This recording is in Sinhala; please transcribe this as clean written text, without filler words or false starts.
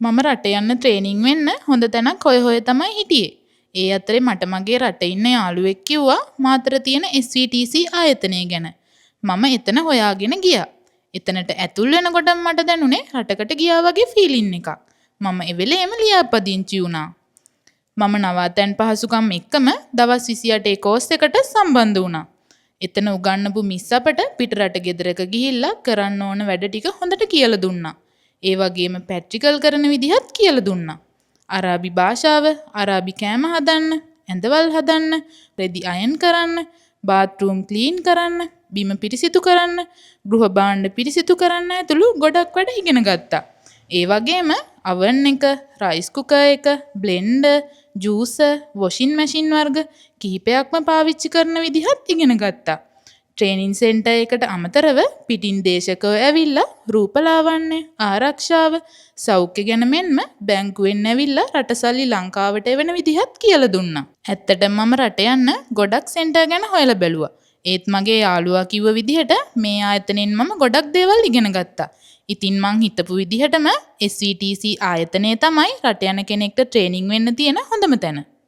මම රට යන්න ට්‍රේනින් වෙන්න හොඳ තැනක් හොය හොය තමයි හිටියේ. ඒ අතරේ මට මගේ රටේ ඉන්න යාළුවෙක් කිව්වා මාතර තියෙන SVTC ආයතනය ගැන. මම එතන හොයාගෙන ගියා. එතනට ඇතුල් වෙනකොටම මට දැනුනේ රටකට ගියා වගේ ෆීලින් එකක්. මම ඒ වෙලේම ලියාපදිංචි වුණා. මම නවාතැන් පහසුකම් එක්කම දවස් 28 කෝස් එකට සම්බන්ධ වුණා. එතන උගන්වපු මිස් අපට පිටරට ගෙදරක ගිහිල්ලා කරන්න ඕන වැඩ ටික හොඳට කියලා දුන්නා. ඒ වගේම පැට්‍රිකල් කරන විදිහත් කියලා දුන්නා. අරාබි භාෂාව, අරාබි කෑම හදන්න, ඇඳවල් හදන්න, රෙදි අයන් කරන්න, බාත්රූම් ක්ලීන් කරන්න, බිම පිරිසිදු කරන්න, ගෘහ භාණ්ඩ පිරිසිදු කරන්න ඇතුළු ගොඩක් වැඩ ඉගෙන ගත්තා. ඒ වගේම oven එක, රයිස් කුකර් එක, බ්ලෙන්ඩර්, ජූසර්, වොෂින් මැෂින් වර්ග කිහිපයක්ම පාවිච්චි කරන විදිහත් ඉගෙන ගත්තා. ට්‍රේනින් සෙන්ටර් එකට අමතරව පිටින් දේශකයෝ ඇවිල්ලා රූපලාවන්‍ය, ආරක්ෂාව, සෞඛ්‍ය ගැන මෙන්ම බැංකුවෙන් ඇවිල්ලා රටසල්ලි ලංකාවට එවන විදිහත් කියලා දුන්නා. ඇත්තටම මම රට යන්න ගොඩක් සෙන්ටර් ගැන හොයලා බැලුවා. ඒත් මගේ යාළුවා කිව්ව විදිහට මේ ආයතනෙන් මම ගොඩක් දේවල් ඉගෙන ගත්තා. ඉතින් මං හිතපු විදිහටම SVTC ආයතනය තමයි රට යන කෙනෙක්ට ට්‍රේනින් වෙන්න තියෙන හොඳම තැන.